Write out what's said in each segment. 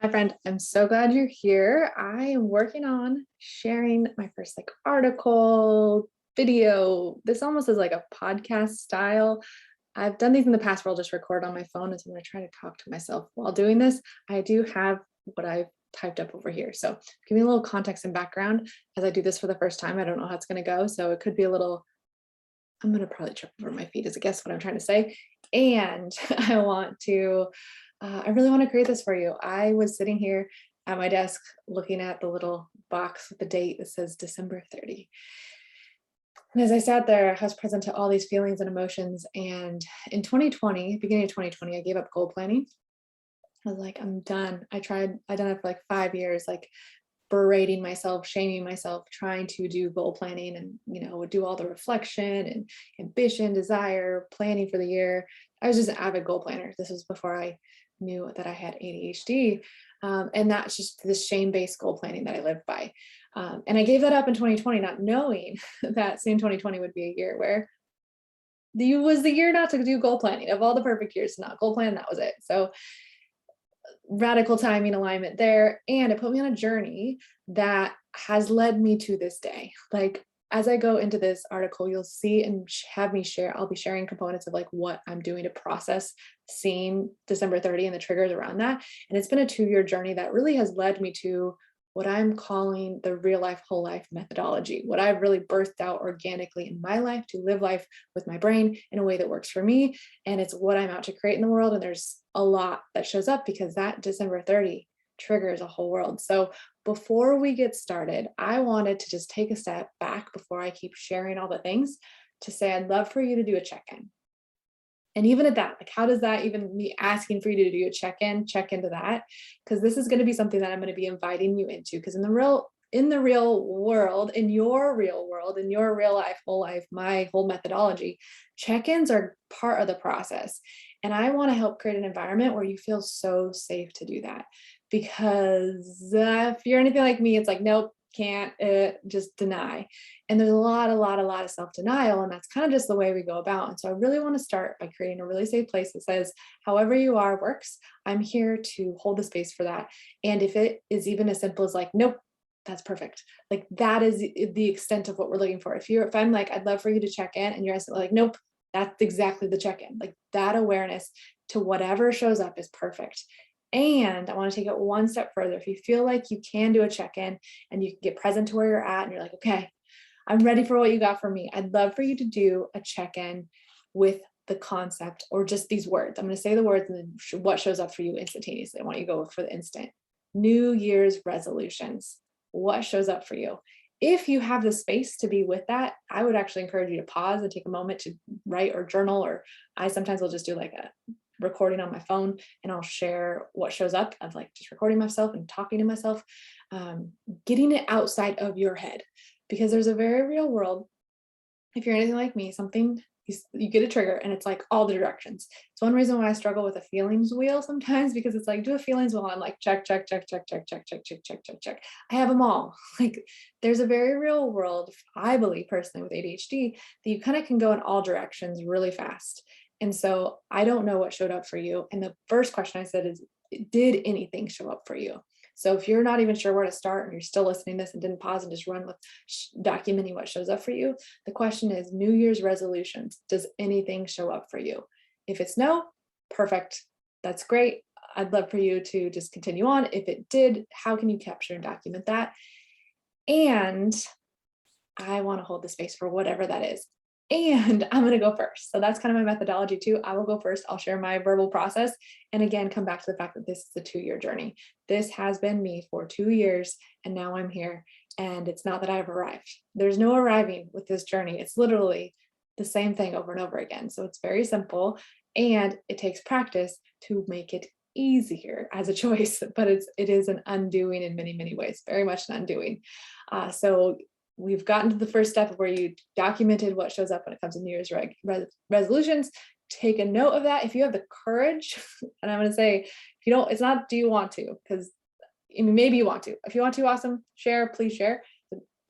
Hi, friend. I'm so glad you're here. I am working on sharing my first article, video. This almost is like a podcast style. I've done these in the past where I'll just record on my phone. And so I'm going to try to talk to myself while doing this. I do have what I've typed up over here. So give me a little context and background as I do this for the first time. I don't know how it's going to go. So it could be a little, I'm going to probably trip over my feet as a guess what I'm trying to say. And I really want to create this for you. I was sitting here at my desk looking at the little box with the date that says December 30. And as I sat there, I was present to all these feelings and emotions. And in 2020, beginning of 2020, I gave up goal planning. I was like, I'm done. I done it for 5 years, berating myself, shaming myself, trying to do goal planning and, would do all the reflection and ambition, desire, planning for the year. I was just an avid goal planner. This was before I knew that I had ADHD. And that's just this shame-based goal planning that I lived by. And I gave that up in 2020, not knowing that same 2020 would be a year where was the year not to do goal planning. Of all the perfect years to not goal plan, that was it. So radical timing alignment there. And it put me on a journey that has led me to this day. As I go into this article, you'll see and I'll be sharing components of what I'm doing to process seeing December 30 and the triggers around that. And it's been a 2-year journey that really has led me to what I'm calling the real life, whole life methodology, what I've really birthed out organically in my life to live life with my brain in a way that works for me. And it's what I'm out to create in the world. And there's a lot that shows up because that December 30 triggers a whole world. So before we get started, I wanted to just take a step back before I keep sharing all the things to say, I'd love for you to do a check-in. And even at that, how does that even me asking for you to do a check into that? Because this is going to be something that I'm going to be inviting you into, because in the real world, in your real world, in your real life, whole life, my whole methodology, check-ins are part of the process. And I want to help create an environment where you feel so safe to do that. Because if you're anything like me, it's nope, can't, just deny. And there's a lot of self-denial, and that's kind of just the way we go about. And so I really want to start by creating a really safe place that says, however you are works. I'm here to hold the space for that. And if it is even as simple as nope, that's perfect. That is the extent of what we're looking for. If I'm I'd love for you to check in, and you're nope, that's exactly the check-in. That awareness to whatever shows up is perfect. And I want to take it one step further. If you feel like you can do a check-in and you can get present to where you're at, and you're okay, I'm ready for what you got for me, I'd love for you to do a check-in with the concept or just these words. I'm going to say the words and then what shows up for you instantaneously. I want you to go for the instant. New Year's resolutions. What shows up for you? If you have the space to be with that, I would actually encourage you to pause and take a moment to write or journal, or I sometimes will just do a recording on my phone, and I'll share what shows up of just recording myself and talking to myself, getting it outside of your head, because there's a very real world. If you're anything like me, something you get a trigger and it's all the directions. It's one reason why I struggle with a feelings wheel sometimes, because it's do a feelings wheel. I'm check, check, check, check, check, check, check, check, check, check, check. I have them all. There's a very real world, I believe personally with ADHD, that you kind of can go in all directions really fast. And so I don't know what showed up for you. And the first question I said is, did anything show up for you? So if you're not even sure where to start and you're still listening to this and didn't pause and just run with documenting what shows up for you, the question is New Year's resolutions. Does anything show up for you? If it's no, perfect. That's great. I'd love for you to just continue on. If it did, how can you capture and document that? And I want to hold the space for whatever that is. And I'm going to go first. So that's kind of my methodology too. I will go first. I'll share my verbal process. And again, come back to the fact that this is a 2-year journey. This has been me for 2 years, and now I'm here. And it's not that I've arrived. There's no arriving with this journey. It's literally the same thing over and over again. So it's very simple, and it takes practice to make it easier as a choice, but it is an undoing in many, many ways, very much an undoing. So we've gotten to the first step where you documented what shows up when it comes to New Year's resolutions. Take a note of that. If you have the courage, and I'm going to say, if you don't, it's not, do you want to? Because maybe you want to. If you want to, awesome, share, please share.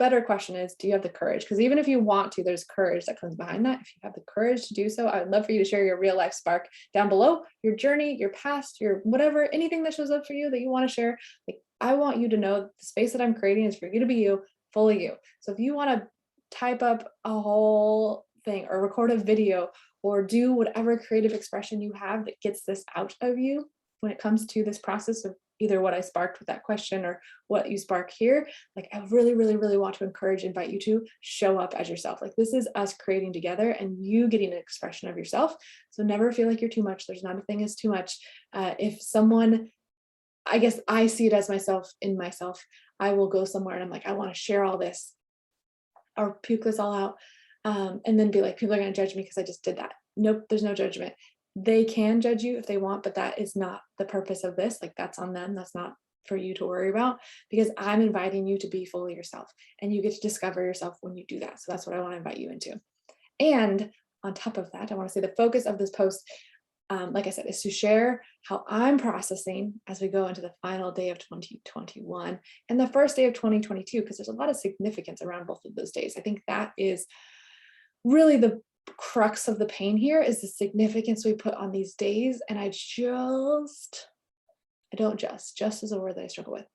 better question is, do you have the courage? Because even if you want to, there's courage that comes behind that. If you have the courage to do so, I would love for you to share your real life spark down below, your journey, your past, your whatever, anything that shows up for you that you want to share. Like, I want you to know the space that I'm creating is for you to be you, fully you. So if you want to type up a whole thing or record a video or do whatever creative expression you have that gets this out of you when it comes to this process of either what I sparked with that question or what you spark here, like I really, really, really want to invite you to show up as yourself. Like this is us creating together and you getting an expression of yourself. So never feel like you're too much. There's not a thing as too much. If someone, I guess I see it as myself in myself, I will go somewhere and I'm like, I want to share all this or puke this all out. And then be like, people are going to judge me because I just did that. Nope, there's no judgment. They can judge you if they want, but that is not the purpose of this. Like that's on them. That's not for you to worry about, because I'm inviting you to be fully yourself and you get to discover yourself when you do that. So that's what I want to invite you into. And on top of that, I want to say the focus of this post, like I said, is to share how I'm processing as we go into the final day of 2021 and the first day of 2022, because there's a lot of significance around both of those days. I think that is really the crux of the pain here, is the significance we put on these days. And just is a word that I struggle with.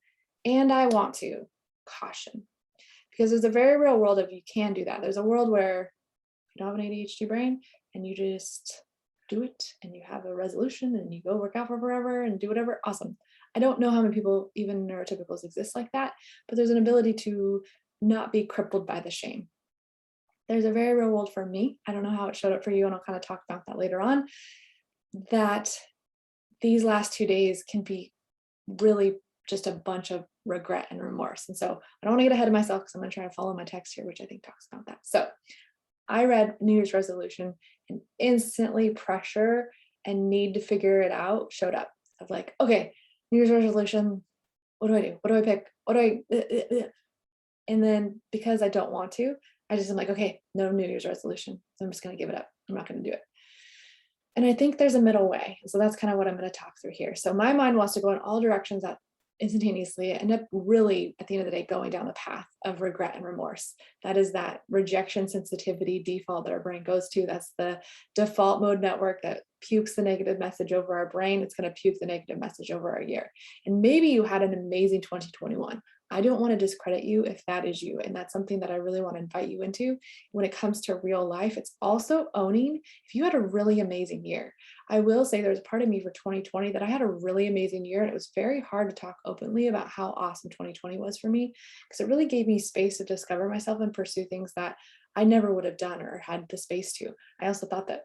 And I want to caution, because there's a very real world of you can do that. There's a world where you don't have an ADHD brain and you just do it and you have a resolution and you go work out for forever and do whatever. Awesome. I don't know how many people, even neurotypicals, exist like that, but there's an ability to not be crippled by the shame. There's a very real world for me. I don't know how it showed up for you, and I'll kind of talk about that later on, that these last 2 days can be really just a bunch of regret and remorse. And so I don't want to get ahead of myself because I'm going to try to follow my text here, which I think talks about that. So I read New Year's resolution and instantly pressure and need to figure it out showed up. I was like, okay, New Year's resolution, what do I do? What do I pick? What do I, and then because I don't want to, I just am like, okay, no New Year's resolution. So I'm just going to give it up. I'm not going to do it. And I think there's a middle way. So that's kind of what I'm going to talk through here. So my mind wants to go in all directions at instantaneously. I end up really, at the end of the day, going down the path of regret and remorse. That is that rejection sensitivity default that our brain goes to. That's the default mode network that pukes the negative message over our brain. It's going to puke the negative message over our year. And maybe you had an amazing 2021. I don't want to discredit you if that is you. And that's something that I really want to invite you into. When it comes to real life, it's also owning if you had a really amazing year. I will say there's a part of me for 2020 that I had a really amazing year. And it was very hard to talk openly about how awesome 2020 was for me, because it really gave me space to discover myself and pursue things that I never would have done or had the space to. I also thought that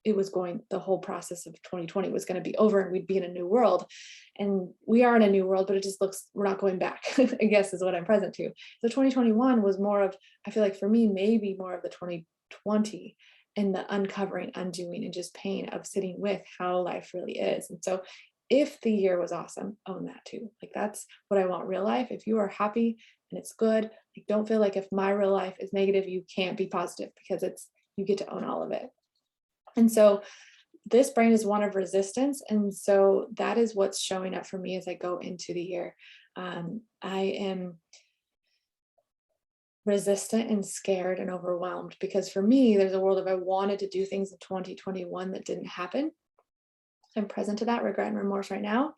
the whole process of 2020 was going to be over and we'd be in a new world. And we are in a new world, but it just looks, we're not going back, I guess is what I'm present to. So 2021 was more of, I feel like for me, maybe more of the 2020 and the uncovering, undoing, and just pain of sitting with how life really is. And so if the year was awesome, own that too. Like that's what I want real life. If you are happy and it's good, like don't feel like if my real life is negative, you can't be positive, because you get to own all of it. And so this brain is one of resistance. And so that is what's showing up for me as I go into the year. I am resistant and scared and overwhelmed, because for me, there's a world of I wanted to do things in 2021 that didn't happen. I'm present to that regret and remorse right now.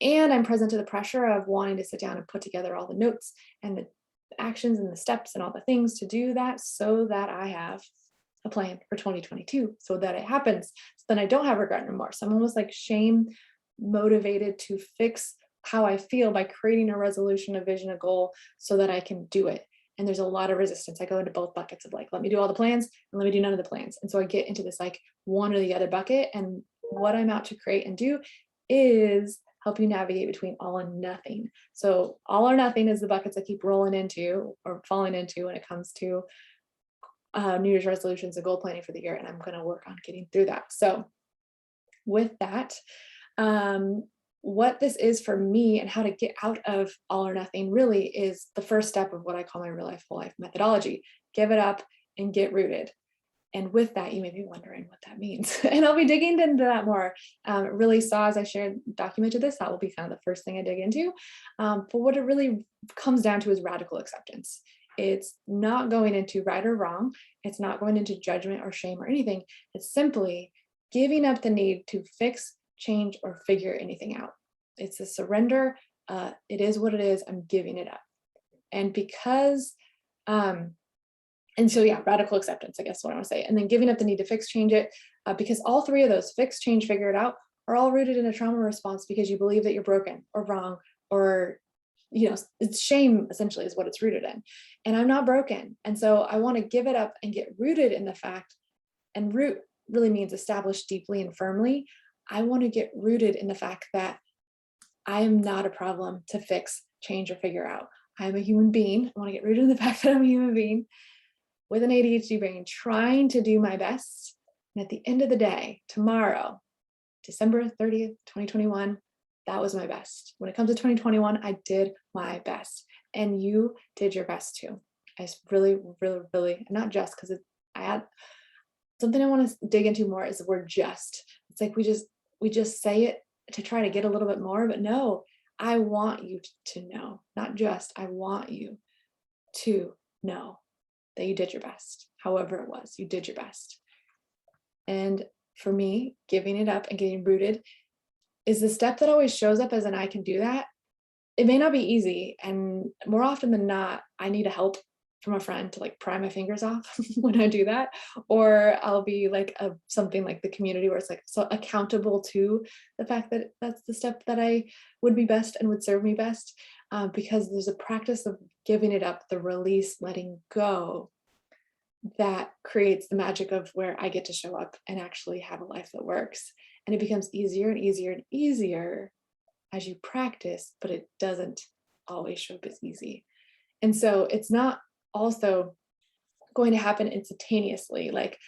And I'm present to the pressure of wanting to sit down and put together all the notes and the actions and the steps and all the things to do that, so that I have a plan for 2022, so that it happens. So then I don't have regret and remorse. I'm almost like shame motivated to fix how I feel by creating a resolution, a vision, a goal, so that I can do it. And there's a lot of resistance. I go into both buckets of like, let me do all the plans and let me do none of the plans. And so I get into this like one or the other bucket. And what I'm out to create and do is help you navigate between all and nothing. So all or nothing is the buckets I keep rolling into or falling into when it comes to New Year's resolutions and goal planning for the year. And I'm going to work on getting through that. So with that, what this is for me and how to get out of all or nothing really is the first step of what I call my real life, whole life methodology. Give it up and get rooted. And with that, you may be wondering what that means. And I'll be digging into that more. Really saw, as I shared, documented this, that will be kind of the first thing I dig into. But what it really comes down to is radical acceptance. It's not going into right or wrong. It's not going into judgment or shame or anything. It's simply giving up the need to fix, change, or figure anything out. It's a surrender. It is what it is. I'm giving it up. And because, and so yeah, radical acceptance, I guess what I want to say. And then giving up the need to fix, change it, because all three of those, fix, change, figure it out, are all rooted in a trauma response because you believe that you're broken or wrong, or it's shame essentially is what it's rooted in. And I'm not broken. And so I want to give it up and get rooted in the fact, and root really means establish deeply and firmly. I want to get rooted in the fact that I am not a problem to fix, change, or figure out. I'm a human being. I want to get rooted in the fact that I'm a human being with an ADHD brain trying to do my best. And at the end of the day, tomorrow, December 30th, 2021, that was my best. When it comes to 2021, I did my best. And you did your best too. I just really, really, really, not just because I had something I want to dig into more is the word just. It's like we just say it to try to get a little bit more, but no, I want you to know, not just, I want you to know that you did your best. However it was, you did your best. And for me, giving it up and getting rooted is the step that always shows up as an I can do that. It may not be easy, and more often than not, I need a help from a friend to like pry my fingers off when I do that, or I'll be like something like the community where it's like so accountable to the fact that that's the step that I would be best and would serve me best, because there's a practice of giving it up, the release, letting go, that creates the magic of where I get to show up and actually have a life that works. And it becomes easier and easier and easier as you practice, but it doesn't always show up as easy. And so it's not also going to happen instantaneously. Like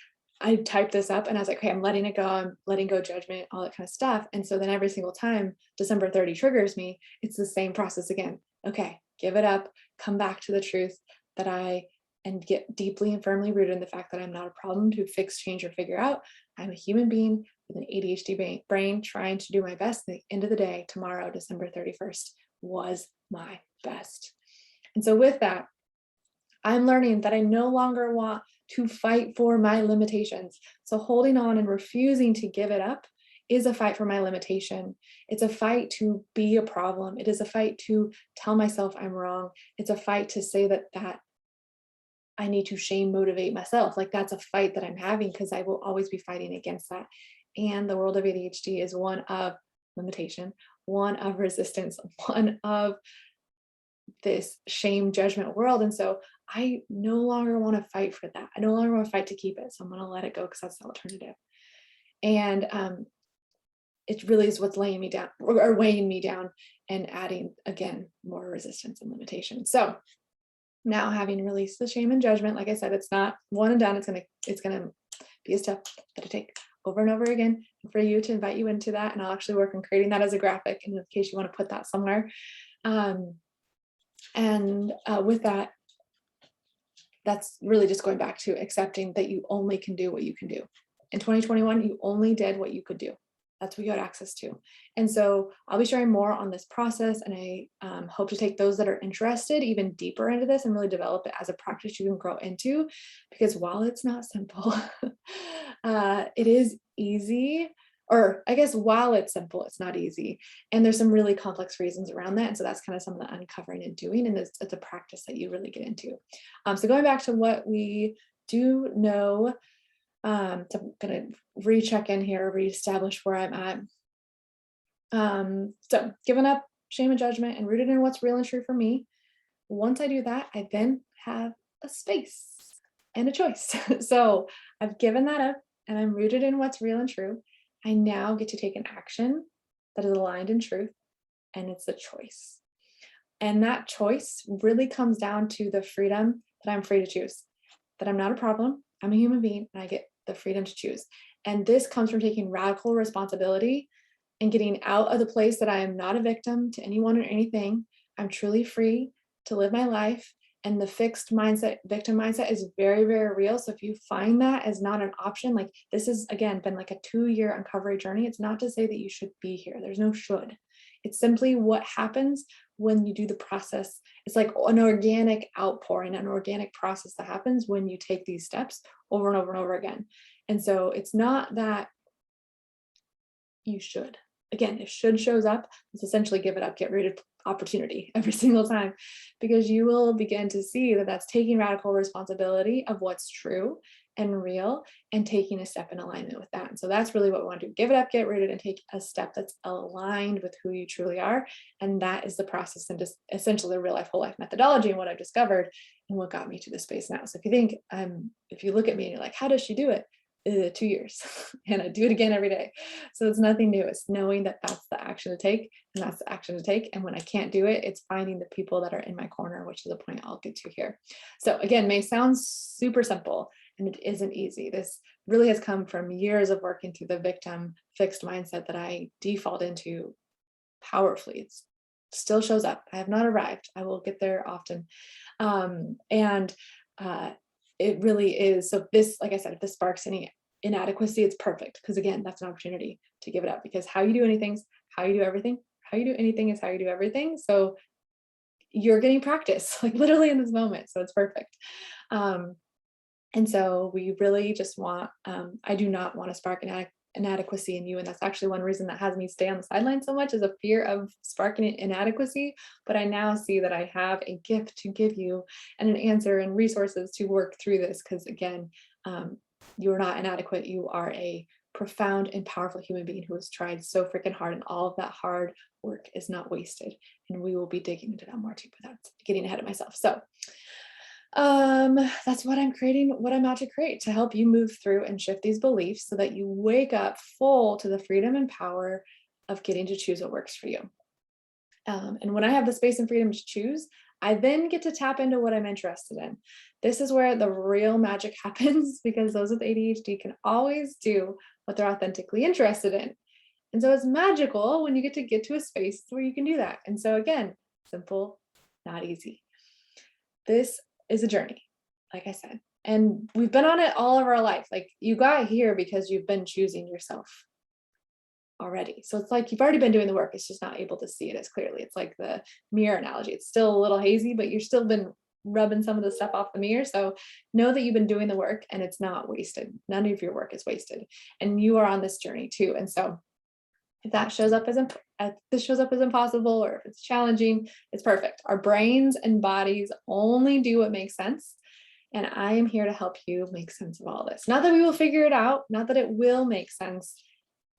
I typed this up and I was like, okay, I'm letting it go. I'm letting go judgment, all that kind of stuff. And so then every single time December 30 triggers me, it's the same process again. Okay, give it up, come back to the truth and get deeply and firmly rooted in the fact that I'm not a problem to fix, change, or figure out. I'm a human being with an ADHD brain trying to do my best. At the end of the day, tomorrow, December 31st, was my best. And so with that, I'm learning that I no longer want to fight for my limitations. So holding on and refusing to give it up is a fight for my limitation. It's a fight to be a problem. It is a fight to tell myself I'm wrong. It's a fight to say that I need to shame motivate myself. Like that's a fight that I'm having because I will always be fighting against that. And the world of ADHD is one of limitation, one of resistance, one of this shame judgment world. And so I no longer want to fight for that. I no longer want to fight to keep it. So I'm going to let it go because that's the alternative. And it really is what's laying me down or weighing me down and adding again more resistance and limitation. So now having released the shame and judgment, like I said, it's not one and done. It's gonna be a step that I take over and over again for you to invite you into that. And I'll actually work on creating that as a graphic in case you want to put that somewhere. With that, that's really just going back to accepting that you only can do what you can do. In 2021, you only did what you could do. That's what you had access to. And so I'll be sharing more on this process, and I hope to take those that are interested even deeper into this and really develop it as a practice you can grow into, because while it's not simple, it is easy. Or I guess while it's simple, it's not easy. And there's some really complex reasons around that. And so that's kind of some of the uncovering and doing. And it's a practice that you really get into. So going back to what we do know, so I'm going to recheck in here, reestablish where I'm at. So giving up shame and judgment and rooted in what's real and true for me. Once I do that, I then have a space and a choice. So I've given that up and I'm rooted in what's real and true. I now get to take an action that is aligned in truth, and it's a choice. And that choice really comes down to the freedom that I'm free to choose, that I'm not a problem, I'm a human being, and I get the freedom to choose. And this comes from taking radical responsibility and getting out of the place that I am not a victim to anyone or anything. I'm truly free to live my life. And the fixed mindset, victim mindset is very, very real. So if you find that as not an option, like this has, again, been like a 2-year uncovery journey. It's not to say that you should be here. There's no should. It's simply what happens when you do the process. It's like an organic outpouring, an organic process that happens when you take these steps over and over and over again. And so it's not that you should. Again, if should shows up, it's essentially give it up, get rid of opportunity every single time, because you will begin to see that that's taking radical responsibility of what's true and real and taking a step in alignment with that. And so that's really what we want to do. Give it up, get rid of it, and take a step that's aligned with who you truly are. And that is the process and just essentially the real life, whole life methodology and what I've discovered and what got me to this space now. So if you think, if you look at me and you're like, how does she do it? 2 years and I do it again every day. So it's nothing new. It's knowing that that's the action to take and that's the action to take. And when I can't do it, it's finding the people that are in my corner, which is a point I'll get to here. So again, may sound super simple and it isn't easy. This really has come from years of working through the victim fixed mindset that I default into powerfully. It still shows up. I have not arrived. I will get there often. It really is. So this, like I said, if this sparks any inadequacy, it's perfect. Because again, that's an opportunity to give it up, because how you do anything is how you do everything. How you do anything is how you do everything. So you're getting practice, like literally in this moment. So it's perfect. And so we really just want, I do not want to spark inadequacy in you. And that's actually one reason that has me stay on the sideline so much, is a fear of sparking inadequacy. But I now see that I have a gift to give you and an answer and resources to work through this. Because again, you're not inadequate. You are a profound and powerful human being who has tried so freaking hard, and all of that hard work is not wasted. And we will be digging into that more too, but that's getting ahead of myself. So that's what I'm creating, what I'm out to create, to help you move through and shift these beliefs so that you wake up full to the freedom and power of getting to choose what works for you. And when I have the space and freedom to choose, I then get to tap into what I'm interested in. This is where the real magic happens, because those with ADHD can always do what they're authentically interested in. And so it's magical when you get to a space where you can do that. And so again, simple, not easy. This is a journey, like I said, and we've been on it all of our life. Like, you got here because you've been choosing yourself already. So it's like you've already been doing the work. It's just not able to see it as clearly. It's like the mirror analogy. It's still a little hazy, but you've still been rubbing some of the stuff off the mirror. So know that you've been doing the work and it's not wasted. None of your work is wasted. And you are on this journey too. And so if that shows up as this shows up as impossible, or if it's challenging, it's perfect. Our brains and bodies only do what makes sense. And I am here to help you make sense of all this. Not that we will figure it out, not that it will make sense.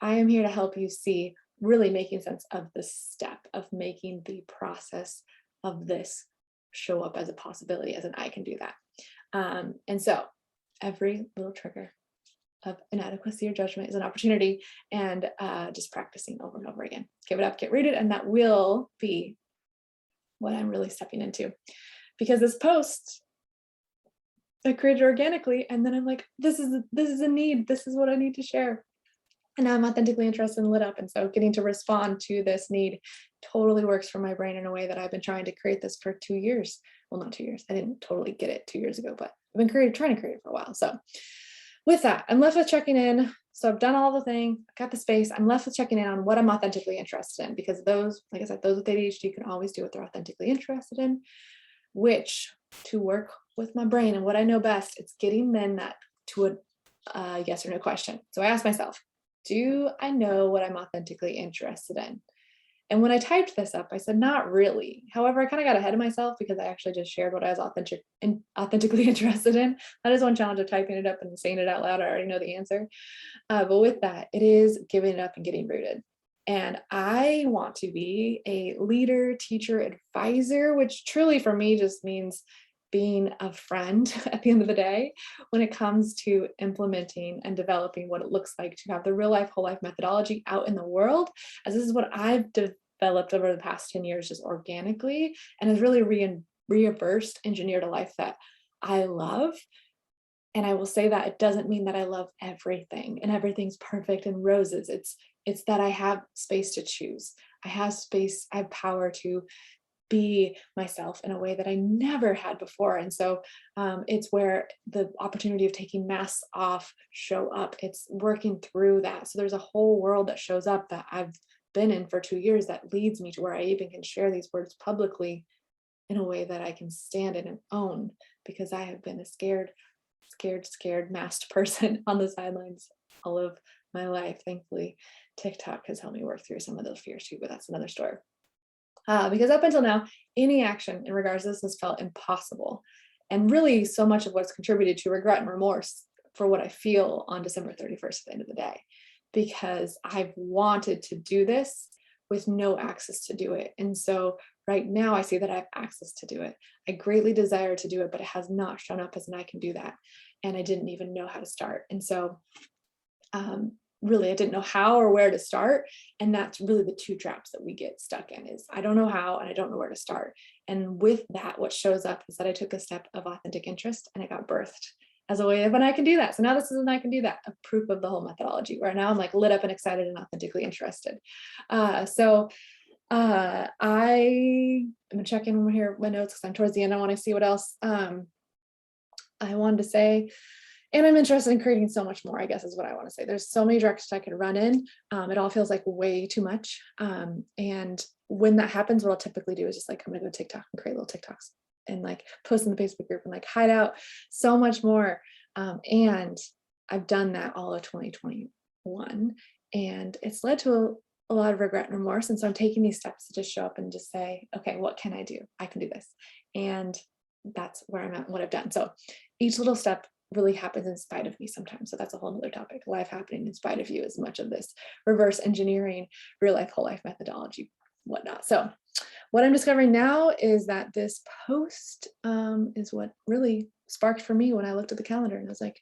I am here to help you see really making sense of the step of making the process of this show up as a possibility, as an I can do that. And so every little trigger of inadequacy or judgment is an opportunity, and just practicing over and over again. Give it up, get rid of it, and that will be what I'm really stepping into. Because this post I created organically, and then I'm like, this is a need. This is what I need to share. And now I'm authentically interested and lit up. And so getting to respond to this need totally works for my brain in a way that I've been trying to create this for 2 years. Well, not 2 years. I didn't totally get it 2 years ago, but I've been trying to create it for a while. So with that, I'm left with checking in. So I've done all the thing, got the space. I'm left with checking in on what I'm authentically interested in, because those, like I said, those with ADHD can always do what they're authentically interested in, which, to work with my brain and what I know best, it's getting then that to a yes or no question. So I asked myself, do I know what I'm authentically interested in? And when I typed this up, I said, not really. However, I kind of got ahead of myself because I actually just shared what I was authentically interested in. That is one challenge of typing it up and saying it out loud. I already know the answer. But with that, it is giving it up and getting rooted. And I want to be a leader, teacher, advisor, which truly for me just means being a friend at the end of the day when it comes to implementing and developing what it looks like to have the real life, whole life methodology out in the world, as this is what I've developed over the past 10 years just organically, and has really reversed engineered a life that I love. And I will say that it doesn't mean that I love everything and everything's perfect and roses. It's that I have space to choose. I have space, I have power to be myself in a way that I never had before. And so it's where the opportunity of taking masks off show up. It's working through that. So there's a whole world that shows up that I've been in for 2 years that leads me to where I even can share these words publicly in a way that I can stand in and own, because I have been a scared masked person on the sidelines all of my life. Thankfully, TikTok has helped me work through some of those fears too, but that's another story. Because up until now, any action in regards to this has felt impossible. And really, so much of what's contributed to regret and remorse for what I feel on December 31st at the end of the day, because I've wanted to do this with no access to do it. And so right now I see that I have access to do it. I greatly desire to do it, but it has not shown up as an I can do that. And I didn't even know how to start. And so really, I didn't know how or where to start. And that's really the two traps that we get stuck in, is I don't know how and I don't know where to start. And with that, what shows up is that I took a step of authentic interest and it got birthed as a way of, and I can do that. So now this is an I can do that, a proof of the whole methodology, where now I'm like lit up and excited and authentically interested. I am gonna check in here my notes because I'm towards the end. I want to see what else I wanted to say. And I'm interested in creating so much more, I guess is what I want to say. There's so many directions I could run in. It all feels like way too much. And when that happens, what I'll typically do is just like, I'm gonna go TikTok and create little TikToks and like post in the Facebook group and like hide out so much more. And I've done that all of 2021. And it's led to a lot of regret and remorse. And so I'm taking these steps to just show up and just say, okay, what can I do? I can do this. And that's where I'm at, what I've done. So each little step really happens in spite of me sometimes. So that's a whole nother topic. Life happening in spite of you is much of this reverse engineering, real life, whole life methodology, whatnot. So what I'm discovering now is that this post is what really sparked for me when I looked at the calendar and I was like,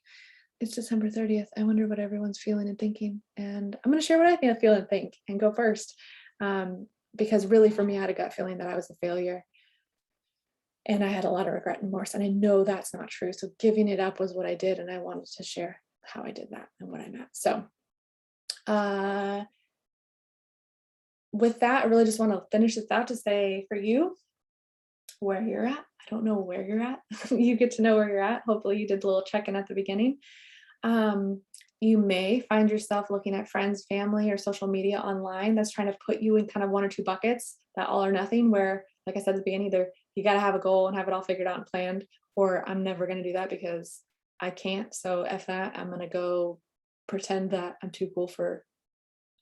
it's December 30th. I wonder what everyone's feeling and thinking. And I'm going to share what I feel and think and go first. Because really for me, I had a gut feeling that I was a failure. And I had a lot of regret and remorse, and I know that's not true. So giving it up was what I did. And I wanted to share how I did that and what I'm at. So with that, I really just want to finish this out to say for you, where you're at. I don't know where you're at. You get to know where you're at. Hopefully you did a little check-in at the beginning. You may find yourself looking at friends, family, or social media online that's trying to put you in kind of one or two buckets, that all or nothing, where, like I said at the beginning, either you got to have a goal and have it all figured out and planned, or I'm never going to do that because I can't. So F that, I'm going to go pretend that I'm too cool for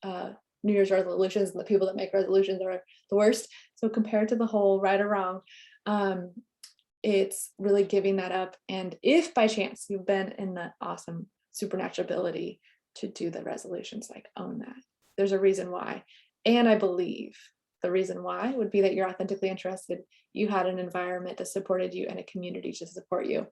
New Year's resolutions, and the people that make resolutions are the worst. So compared to the whole right or wrong, it's really giving that up. And if by chance you've been in the awesome supernatural ability to do the resolutions, like own that. There's a reason why. And I believe the reason why would be that you're authentically interested. You had an environment that supported you and a community to support you,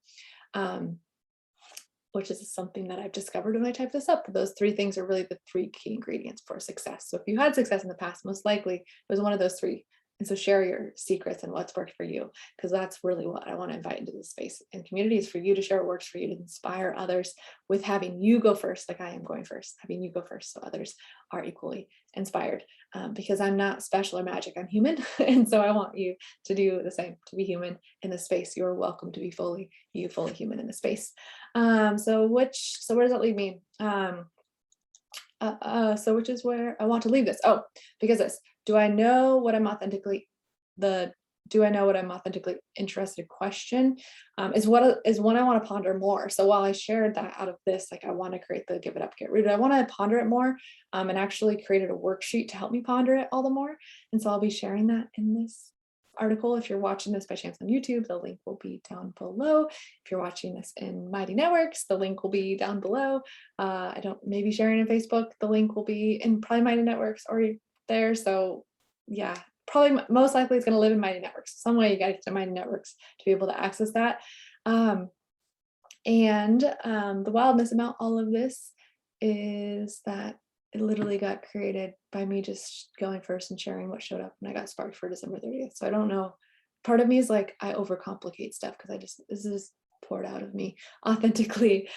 which is something that I've discovered when I type this up. Those three things are really the three key ingredients for success. So if you had success in the past, most likely it was one of those three. And so share your secrets and what's worked for you, because that's really what I want to invite into this space and communities, for you to share what works for you, to inspire others with having you go first, like I am going first, having you go first so others are equally inspired, because I'm not special or magic, I'm human. And so I want you to do the same, to be human in this space. You're welcome to be fully human in the space. So where does that leave me? So which is where I want to leave this. Oh, because this, do I know what I'm authentically interested question is one I want to ponder more. So while I shared that out of this, like I want to create the give it up, get rooted, I want to ponder it more, and actually created a worksheet to help me ponder it all the more. And so I'll be sharing that in this article. If you're watching this by chance on YouTube, the link will be down below. If you're watching this in Mighty Networks, the link will be down below. I don't, maybe sharing in Facebook, the link will be in probably Mighty Networks or there. So yeah, probably most likely it's going to live in Mighty Networks. Some way you got to get to Mighty Networks to be able to access that. The wildness about all of this is that it literally got created by me just going first and sharing what showed up, and I got sparked for December 30th. So I don't know. Part of me is like, I overcomplicate stuff because this is poured out of me authentically,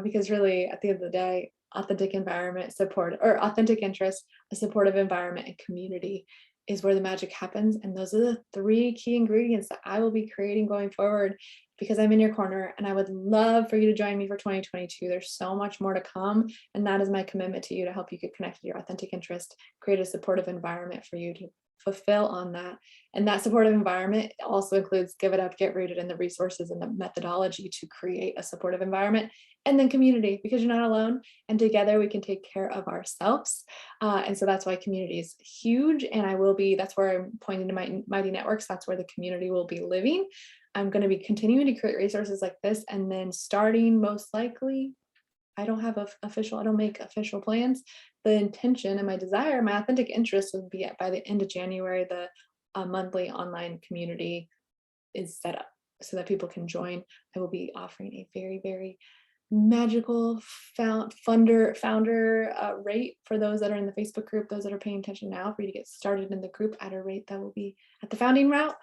because really at the end of the day, authentic environment, support, or authentic interest, a supportive environment, and community is where the magic happens. And those are the three key ingredients that I will be creating going forward because I'm in your corner and I would love for you to join me for 2022. There's so much more to come. And that is my commitment to you to help you get connected to your authentic interest, create a supportive environment for you to fulfill on that. And that supportive environment also includes Give It Up, Get Rooted, and the resources and the methodology to create a supportive environment. And then community, because you're not alone. And together we can take care of ourselves. And so that's why community is huge. And that's where I'm pointing to my Mighty Networks. That's where the community will be living. I'm going to be continuing to create resources like this. And then starting most likely, I don't make official plans. The intention and my desire, my authentic interest would be by the end of January, the monthly online community is set up so that people can join. I will be offering a very, very magical founder rate for those that are in the Facebook group, those that are paying attention now, for you to get started in the group at a rate that will be at the founding amount.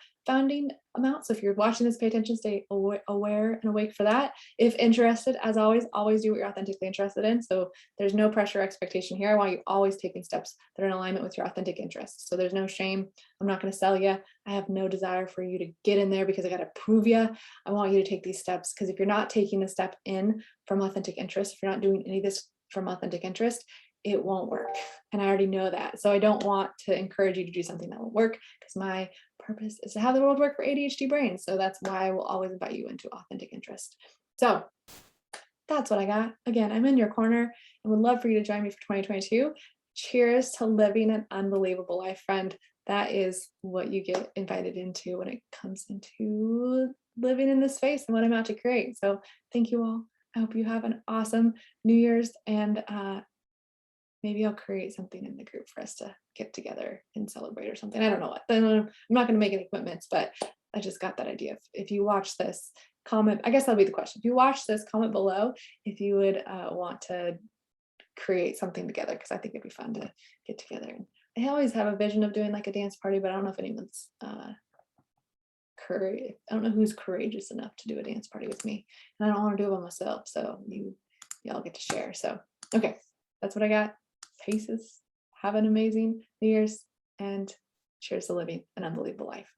So if you're watching this, pay attention, stay aware and awake for that. If interested, as always do what you're authentically interested in. So there's no pressure or expectation here. I want you always taking steps that are in alignment with your authentic interests. So there's no shame. I'm not going to sell you. I have no desire for you to get in there because I got to prove you. I want you to take these steps, because if you're not taking the step in from authentic interest, if you're not doing any of this from authentic interest, it won't work. And I already know that. So I don't want to encourage you to do something that won't work, because my purpose is to have the world work for ADHD brains. So that's why I will always invite you into authentic interest. So that's what I got. Again, I'm in your corner and would love for you to join me for 2022. Cheers to living an unbelievable life, friend. That is what you get invited into when it comes into living in this space and what I'm out to create. So thank you all. I hope you have an awesome New Year's, and maybe I'll create something in the group for us to get together and celebrate or something. I don't know what. I'm not going to make any commitments, but I just got that idea. If you watch this, comment. I guess that'll be the question. If you watch this, comment below if you would want to create something together, because I think it'd be fun to get together. And I always have a vision of doing like a dance party, but I don't know if anyone's I don't know who's courageous enough to do a dance party with me, and I don't want to do it by myself. So y'all get to share. So okay, that's what I got. Paces. Have an amazing New Year's, and cheers to living an unbelievable life.